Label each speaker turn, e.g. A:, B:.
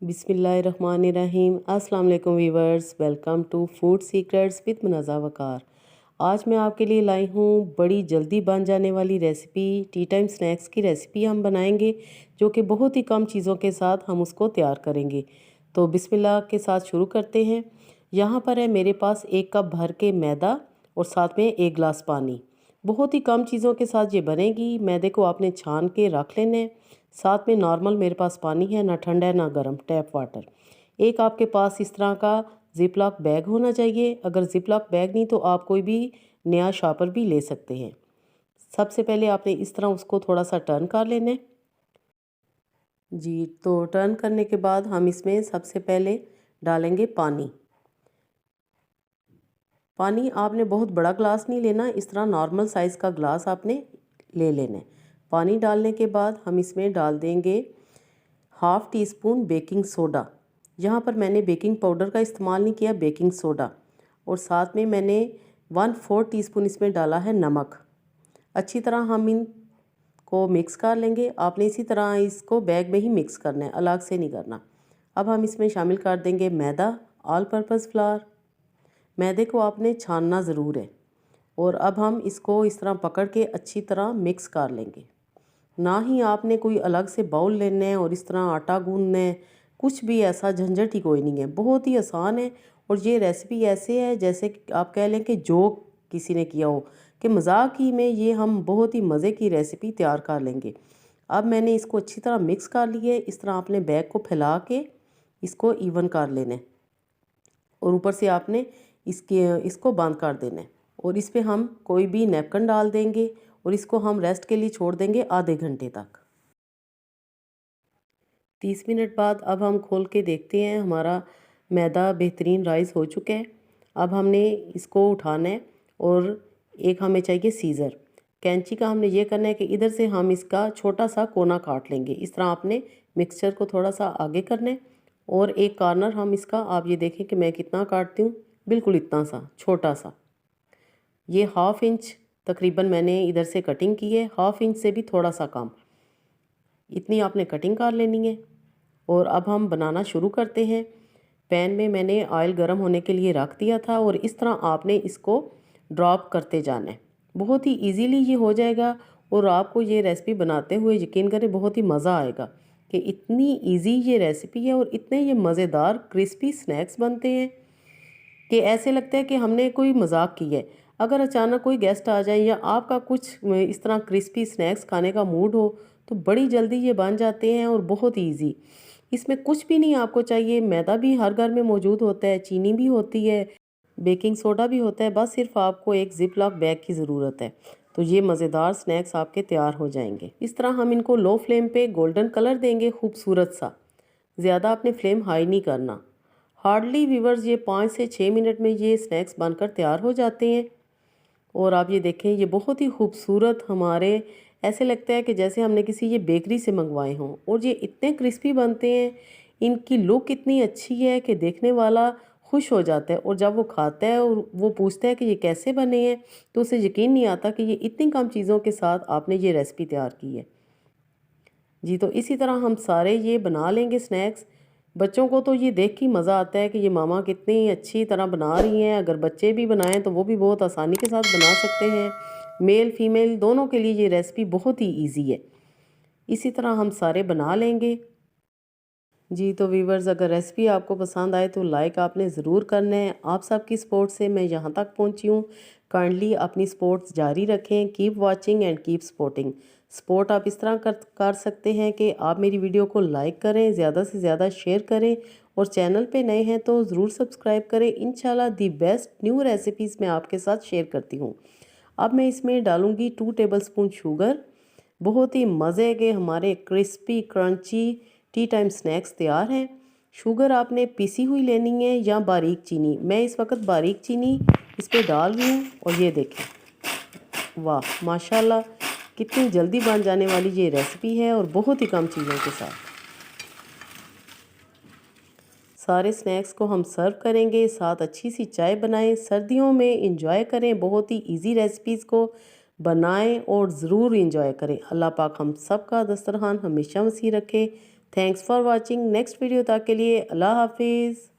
A: बिस्मिल्लाहिर्रहमानिर्रहीम। अस्सलाम वालेकुम viewers, welcome to food secrets with Munaza Waqar. आज मैं आपके लिए लाई हूँ बड़ी जल्दी बन जाने वाली रेसिपी। टी टाइम स्नैक्स की रेसिपी हम बनाएंगे, जो कि बहुत ही कम चीज़ों के साथ हम उसको तैयार करेंगे। तो बिस्मिल्लाह के साथ शुरू करते हैं। यहाँ पर है मेरे पास 1 कप भर के मैदा और साथ में 1 गिलास पानी। बहुत ही कम चीज़ों के साथ ये बनेगी। मैदे को आपने छान के रख लेना है। साथ में नॉर्मल मेरे पास पानी है, ना ठंडा है ना गर्म, टैप वाटर। एक आपके पास इस तरह का जिप लॉक बैग होना चाहिए। अगर जिप लॉक बैग नहीं तो आप कोई भी नया शॉपर भी ले सकते हैं। सबसे पहले आपने इस तरह उसको थोड़ा सा टर्न कर लेना है। जी, तो टर्न करने के बाद हम इसमें सबसे पहले डालेंगे पानी। पानी आपने बहुत बड़ा ग्लास नहीं लेना, इस तरह नॉर्मल साइज़ का ग्लास आपने ले लेना है। पानी डालने के बाद हम इसमें डाल देंगे half tea spoon baking soda. यहाँ पर मैंने बेकिंग पाउडर का इस्तेमाल नहीं किया, बेकिंग सोडा। और साथ में मैंने 1/4 टीस्पून इसमें डाला है नमक। अच्छी तरह हम इनको मिक्स कर लेंगे। आपने इसी तरह इसको बैग में ही मिक्स करना है, अलग से नहीं करना। अब हम इसमें शामिल कर देंगे मैदा, ऑल पर्पज़ फ्लावर। मैदे को आपने छानना ज़रूर है। और अब हम इसको इस तरह पकड़ के अच्छी तरह मिक्स कर लेंगे। ना ही आपने कोई अलग से बाउल लेना है और इस तरह आटा गूंदना है, कुछ भी ऐसा झंझट ही कोई नहीं है। बहुत ही आसान है। और ये रेसिपी ऐसे है जैसे कि आप कह लें कि जोक किसी ने किया हो, कि मजाक ही में ये हम बहुत ही मज़े की रेसिपी तैयार कर लेंगे। अब मैंने इसको अच्छी तरह मिक्स कर लिया है। इस तरह आपने बैग को फैला के इसको इवन कर लेना है और ऊपर से आपने इसको बंद कर देना है। और इस पर हम कोई भी नैपकिन डाल देंगे और इसको हम रेस्ट के लिए छोड़ देंगे आधे घंटे तक। 30 मिनट बाद अब हम खोल के देखते हैं, हमारा मैदा बेहतरीन राइस हो चुका है। अब हमने इसको उठाना है और एक हमें चाहिए सीज़र। कैंची का हमने ये करना है कि इधर से हम इसका छोटा सा कोना काट लेंगे। इस तरह आपने मिक्सचर को थोड़ा सा आगे करना है और एक कॉर्नर हम इसका, आप ये देखें कि मैं कितना काटती हूँ, बिल्कुल इतना सा छोटा सा। ये 1/2 इंच तकरीबन मैंने इधर से कटिंग की है, 1/2 इंच से भी थोड़ा सा कम, इतनी आपने कटिंग कर लेनी है। और अब हम बनाना शुरू करते हैं। पैन में मैंने ऑयल गर्म होने के लिए रख दिया था और इस तरह आपने इसको ड्रॉप करते जाना है। बहुत ही इजीली ये हो जाएगा और आपको ये रेसिपी बनाते हुए यकीन करें बहुत ही मज़ा आएगा कि इतनी इजी ये रेसिपी है और इतने ये मज़ेदार क्रिस्पी स्नैक्स बनते हैं कि ऐसे लगता है कि हमने कोई मजाक की है। अगर अचानक कोई गेस्ट आ जाए या आपका कुछ इस तरह क्रिस्पी स्नैक्स खाने का मूड हो तो बड़ी जल्दी ये बन जाते हैं और बहुत ईजी। इसमें कुछ भी नहीं आपको चाहिए, मैदा भी हर घर में मौजूद होता है, चीनी भी होती है, बेकिंग सोडा भी होता है, बस सिर्फ आपको एक जिप लॉक बैग की ज़रूरत है। तो ये मज़ेदार स्नैक्स आपके तैयार हो जाएंगे। इस तरह हम इनको लो फ्लेम पे गोल्डन कलर देंगे खूबसूरत सा। ज़्यादा आपने फ्लेम हाई नहीं करना। हार्डली व्यूवर्स ये 5 से 6 मिनट में ये स्नैक्स बनकर तैयार हो जाते हैं। और आप ये देखें, ये बहुत ही खूबसूरत हमारे, ऐसे लगता है कि जैसे हमने किसी ये बेकरी से मंगवाए हों। और ये इतने क्रिस्पी बनते हैं, इनकी लुक इतनी अच्छी है कि देखने वाला खुश हो जाता है। और जब वो खाता है और वो पूछता है कि ये कैसे बने हैं, तो उसे यकीन नहीं आता कि ये इतनी कम चीज़ों के साथ आपने ये रेसिपी तैयार की है। जी, तो इसी तरह हम सारे ये बना लेंगे स्नैक्स। बच्चों को तो ये देख के मज़ा आता है कि ये मामा कितनी अच्छी तरह बना रही हैं। अगर बच्चे भी बनाएं तो वो भी बहुत आसानी के साथ बना सकते हैं। मेल फीमेल दोनों के लिए ये रेसिपी बहुत ही इजी है। इसी तरह हम सारे बना लेंगे। जी, तो वीवर्स, अगर रेसिपी आपको पसंद आए तो लाइक आपने ज़रूर करना है। आप सबकी सपोर्ट से मैं यहाँ तक पहुँची हूँ। काइंडली अपनी सपोर्ट जारी रखें। Keep watching and keep supporting. Support आप इस तरह कर सकते हैं कि आप मेरी वीडियो को लाइक करें, ज़्यादा से ज़्यादा शेयर करें और चैनल पे नए हैं तो ज़रूर सब्सक्राइब करें। इंशाल्लाह दी बेस्ट न्यू रेसिपीज़ मैं आपके साथ शेयर करती हूँ। अब मैं इसमें डालूँगी 2 टेबलस्पून शुगर। बहुत ही मज़े के हमारे crispy crunchy T time snacks तैयार हैं। शुगर आपने पीसी हुई लेनी है या बारीक चीनी। मैं इस वक्त बारीक चीनी इस पर डाल रही हूँ। और ये देखें, वाह माशाल्लाह, कितनी जल्दी बन जाने वाली ये रेसिपी है और बहुत ही कम चीज़ों के साथ। सारे स्नैक्स को हम सर्व करेंगे, साथ अच्छी सी चाय बनाएं, सर्दियों में इंजॉय करें। बहुत ही इजी रेसिपीज़ को बनाएं और ज़रूर इंजॉय करें। अल्लाह पाक हम सब का दस्तरखान हमेशा वसी रखे। Thanks for watching. Next video तक के लिए अल्लाह हाफिज़।